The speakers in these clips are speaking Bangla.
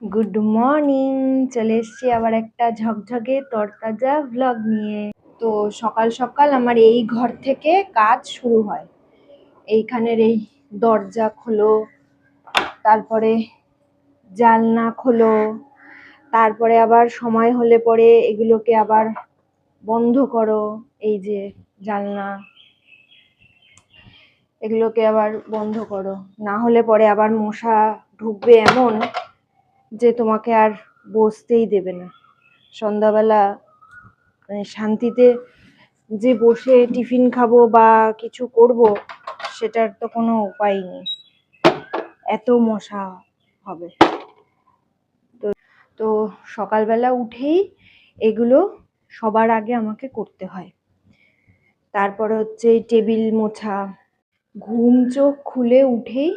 Good morning. চলে এসছি আবার একটা ঝকঝকে তরতাজা ভ্লগ নিয়ে। তো সকাল সকাল আমার এই ঘর থেকে কাজ শুরু হয়। এইখানের এই দরজা খোলো, তারপরে জানলা খোলো, তারপরে আবার সময় হলে পরে এগুলোকে আবার বন্ধ করো। এই যে জানলা, এগুলোকে আবার বন্ধ করো, না হলে পরে আবার মশা ঢুকবে এমন যে তোমাকে আর বসতেই দেবে না সন্ধ্যাবেলা। মানে শান্তিতে যে বসে টিফিন খাবো বা কিছু করব, সেটার তো কোনো উপায় নেই, এত মশা হবে। তো সকালবেলা উঠেই এগুলো সবার আগে আমাকে করতে হয়। তারপরে হচ্ছে টেবিল মোছা, ঘুম চোখ খুলে উঠেই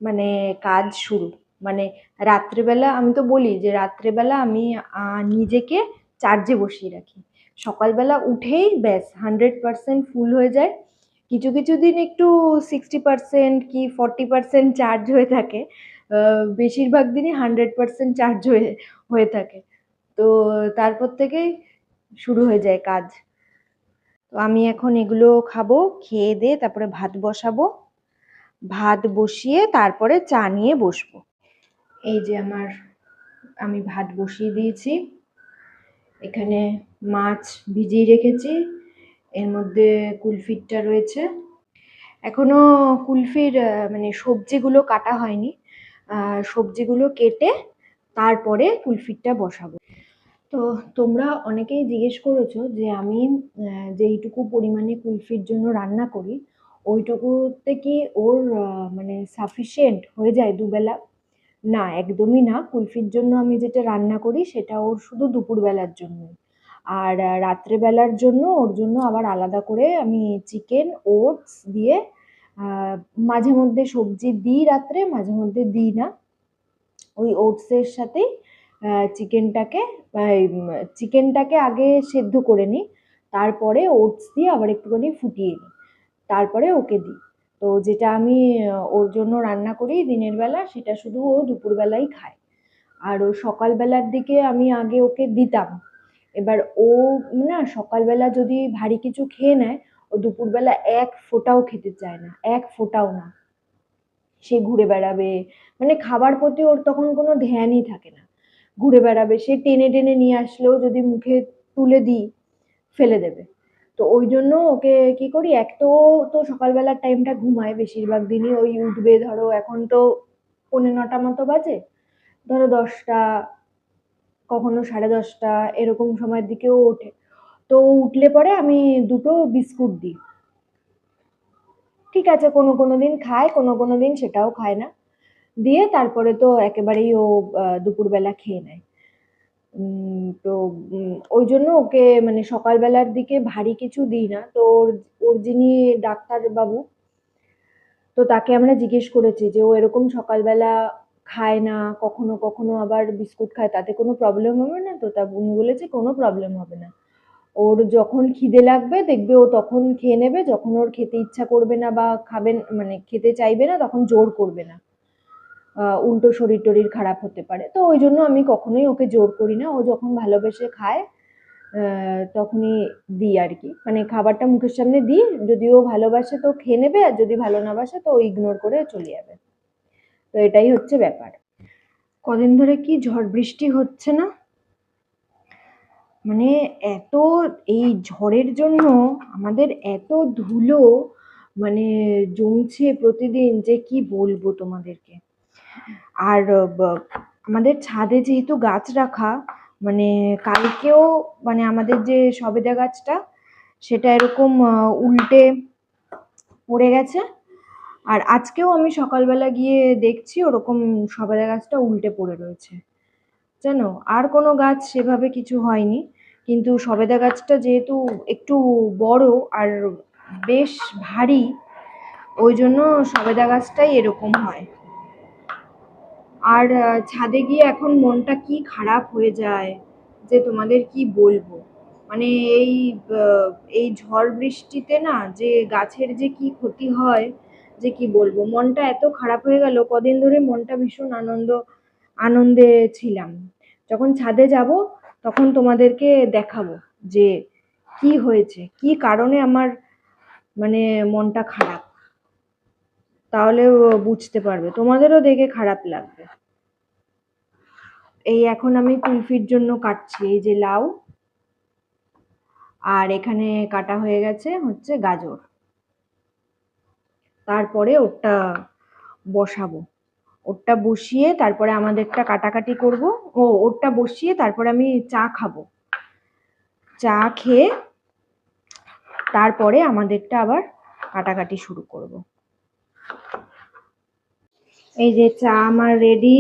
মানে কাজ শুরু। মানে রাত্রেবেলা আমি তো বলি যে রাত্রেবেলা আমি নিজেকে চার্জে বসিয়ে রাখি। সকালবেলা উঠেই ব্যাস 100% ফুল হয়ে যায়। কিছু কিছু দিন একটু 60% কি 40% চার্জ হয়ে থাকে, বেশিরভাগ দিনই 100% চার্জ হয়ে থাকে। তো তারপর থেকেই শুরু হয়ে যায় কাজ। তো আমি এখন এগুলো খাবো, খেয়ে দিয়ে তারপরে ভাত বসাবো। ভাত বসিয়ে তারপরে চা নিয়ে বসবো। এই যে আমি ভাত বসিয়ে দিয়েছি। এখানে মাছ ভিজিয়ে রেখেছি, এর মধ্যে কুলফিটা রয়েছে। এখনো কুলফির মানে সবজিগুলো কাটা হয়নি। সবজিগুলো কেটে তারপরে কুলফিটা বসাবো। তো তোমরা অনেকেই জিজ্ঞেস করেছো যে আমি যেইটুকু পরিমাণে কুলফির জন্য রান্না করি ওইটুকুতে কি ওর মানে সাফিসিয়েন্ট হয়ে যায় দুবেলা? না, একদমই না। কুলফির জন্য আমি যেটা রান্না করি সেটা ওর শুধু দুপুরবেলার জন্য। আর রাত্রেবেলার জন্য ওর জন্য আবার আলাদা করে আমি চিকেন ওটস দিয়ে মাঝে মধ্যে সবজি দিই রাত্রে, মাঝে মধ্যে দিই না। ওই ওটসের সাথেই চিকেনটাকে আগে সেদ্ধ করে নিই, তারপরে ওটস দিয়ে আবার একটুখানি ফুটিয়ে নিই, তারপরে ওকে দিই। তো যেটা আমি ওর জন্য রান্না করি দিনের বেলা সেটা শুধু ও দুপুরবেলাই খায়। আর ও সকালবেলার দিকে আমি আগে ওকে দিতাম। এবার ও না সকালবেলা যদি ভারী কিছু খেয়ে নেয়, ও দুপুরবেলা এক ফোঁটাও খেতে চায় না, এক ফোঁটাও না। সে ঘুরে বেড়াবে, মানে খাবার প্রতি ওর তখন কোনো ধ্যানই থাকে না। ঘুরে বেড়াবে, সে টেনে টেনে নিয়ে আসলেও যদি মুখে তুলে দিই ফেলে দেবে। তো ওই জন্য ওকে কি করি, এক তো তো সকালবেলার টাইমটা ঘুমায় বেশিরভাগ দিনই। ওই উঠবে ধরো এখন তো 9:45 মতো বাজে, ধরো 10টা, কখনো 10:30 এরকম সময়ের দিকেও ওঠে। তো উঠলে পরে আমি দুটো বিস্কুট দিই। ঠিক আছে, কোনো কোনো দিন খায়, কোনো কোনো দিন সেটাও খায় না। দিয়ে তারপরে তো একেবারেই ও দুপুরবেলা খেয়ে নেয়। তো ওই জন্য ওকে মানে সকালবেলার দিকে ভারী কিছু দিই না। তো ওর ওর যিনি ডাক্তার বাবু, তো তাকে আমরা জিজ্ঞেস করেছি যে ও এরকম সকালবেলা খায় না, কখনো কখনো আবার বিস্কুট খায়, তাতে কোনো প্রবলেম হবে না তো? তা উনি বলেছে কোনো প্রবলেম হবে না। ওর যখন খিদে লাগবে দেখবে ও তখন খেয়ে নেবে, যখন ওর খেতে ইচ্ছা করবে না বা খাবেন মানে খেতে চাইবে না তখন জোর করবে না, উল্টো শরীর টরীর খারাপ হতে পারে। তো ওই জন্য আমি কখনোই ওকে জোর করি না, ও যখন ভালোবেসে খায় তখনই দিই আর কি। মানে খাবারটা মুখের সামনে দিই, যদি ও ভালোবাসে তো খেয়ে নেবে, আর যদি ভালো না বাসে তো ইগনোর করে চলে যাবে। তো এটাই হচ্ছে ব্যাপার। কদিন ধরে কি ঝড় বৃষ্টি হচ্ছে না, মানে এত, এই ঝড়ের জন্য আমাদের এত ধুলো মানে জমছে প্রতিদিন যে কি বলবো তোমাদেরকে। আর আমাদের ছাদে যেহেতু গাছ রাখা, মানে কালকেও মানে আমাদের যে সবেদা গাছটা সেটা এরকম উল্টে পড়ে গেছে। আর আজকেও আমি সকালবেলা গিয়ে দেখছি ওরকম সবেদা গাছটা উল্টে পড়ে রয়েছে জানো। আর কোনো গাছ সেভাবে কিছু হয়নি, কিন্তু সবেদা গাছটা যেহেতু একটু বড় আর বেশ ভারী, ওই জন্য সবেদা গাছটাই এরকম হয়। আর ছাদে গিয়ে এখন মনটা কি খারাপ হয়ে যায় যে তোমাদের কি বলবো। মানে এই এই ঝড় বৃষ্টিতে না যে গাছের যে কি ক্ষতি হয় যে কি বলবো, মনটা এত খারাপ হয়ে গেল। কদিন ধরে মনটা ভীষণ আনন্দ আনন্দে ছিলাম। যখন ছাদে যাব তখন তোমাদেরকে দেখাবো যে কি হয়েছে, কি কারণে আমার মানে মনটা খারাপ, তাহলে বুঝতে পারবে, তোমাদেরও দেখে খারাপ লাগবে। এই এখন আমি কুলফির জন্য কাটছি, এই যে লাউ, আর এখানে কাটা হয়ে গেছে হচ্ছে গাজর। তারপরে ওটা বসাবো, ওটা বসিয়ে তারপরে আমাদেরটা কাটাকাটি করব। ওটা বসিয়ে তারপরে আমি চা খাবো, চা খেয়ে তারপরে আমাদেরটা আবার কাটাকাটি শুরু করব। এই যে চা আমার রেডি,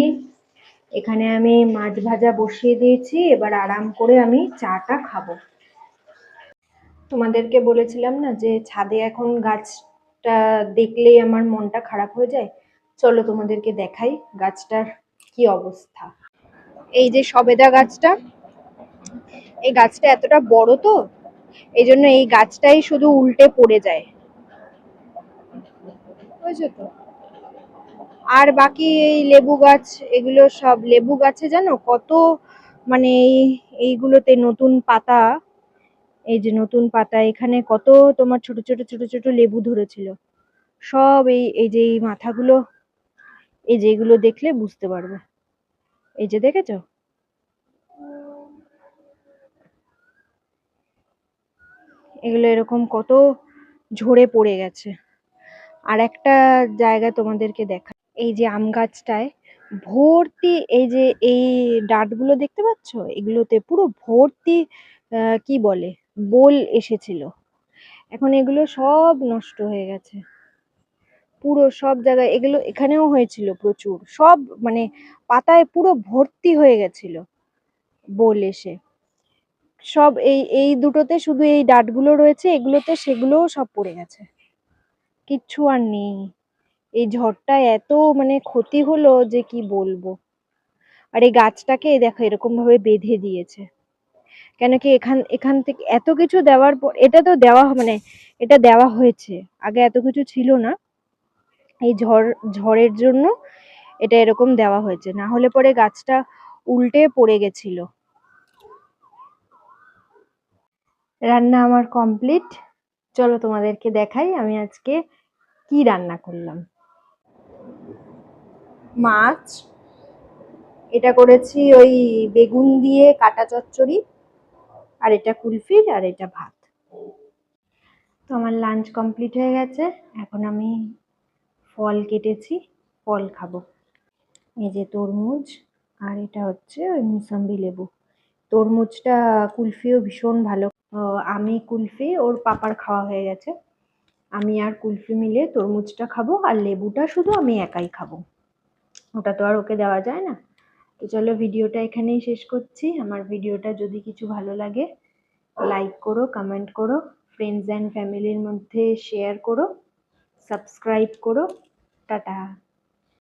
এখানে আমি মাছ ভাজা বসিয়ে দিয়েছি, এবার আরাম করে আমি চাটা খাবো। তোমাদেরকে বলেছিলাম না যে ছাদে এখন গাছটা দেখলেই আমার মনটা খারাপ হয়ে যায়, চলো তোমাদেরকে দেখাই গাছটার কি অবস্থা। এই যে সবেদা গাছটা, এই গাছটা এতটা বড় তো এই জন্য এই গাছটাই শুধু উল্টে পড়ে যায়, বুঝছো তো। আর বাকি এই লেবু গাছ, এগুলো সব লেবু গাছে জানো কত মানে এইগুলোতে নতুন পাতা, এই যে নতুন পাতা, এখানে কত তোমার ছোট ছোট ছোট ছোট লেবু ধরেছিল, সব এই যে এই মাথাগুলো, এই যে এগুলো দেখলে বুঝতে পারবে। এই যে দেখেছো, এগুলো এরকম কত ঝরে পড়ে গেছে। আর একটা জায়গা তোমাদেরকে দেখা, এই যে আম গাছটায় ভর্তি, এই যে এই ডাঁটগুলো দেখতে পাচ্ছ, এগুলোতে পুরো ভর্তি কি বলে বোল এসেছিল, এখন এগুলো সব নষ্ট হয়ে গেছে পুরো, সব জায়গায়। এগুলো এখানেও হয়েছিল প্রচুর, সব মানে পাতায় পুরো ভর্তি হয়ে গেছিল বোল এসে। সব এই এই দুটোতে শুধু এই ডাঁটগুলো রয়েছে, এগুলোতে সেগুলোও সব পড়ে গেছে, কিচ্ছু আর নেই। এই ঝড়টায় এত মানে ক্ষতি হলো যে কি বলবো। আর এই গাছটাকে দেখো এরকম ভাবে বেঁধে দিয়েছে, কেন কি এখান এখান থেকে এত কিছু দেওয়ার পর, এটা তো দেওয়া মানে এটা দেওয়া হয়েছে, আগে এত কিছু ছিল না, এই ঝড়ের জন্য এটা এরকম দেওয়া হয়েছে, না হলে পরে গাছটা উল্টে পড়ে গেছিল। রান্না আমার কমপ্লিট, চলো তোমাদেরকে দেখাই আমি আজকে কি রান্না করলাম। মাছ, এটা করেছি ওই বেগুন দিয়ে কাটা চচ্চড়ি, আর এটা কুলফির, আর এটা ভাত। তো আমার লাঞ্চ কমপ্লিট হয়ে গেছে, এখন আমি ফল কেটেছি, ফল খাবো। এই যে তরমুজ, আর এটা হচ্ছে ওই মুসাম্বি লেবু। তরমুজটা কুলফিও ভীষণ ভালো। আমি কুলফি, ওর পাপার খাওয়া হয়ে গেছে, আমি আর কুলফি মিলে তরমুজটা খাবো, আর লেবুটা শুধু আমি একাই খাবো, ওটা তো আর ওকে দেওয়া যায় না। তো চলো ভিডিওটা এখানেই শেষ করছি। আমার ভিডিওটা যদি কিছু ভালো লাগে লাইক করো, কমেন্ট করো, ফ্রেন্ডস অ্যান্ড ফ্যামিলির মধ্যে শেয়ার করো, সাবস্ক্রাইব করো। টাটা।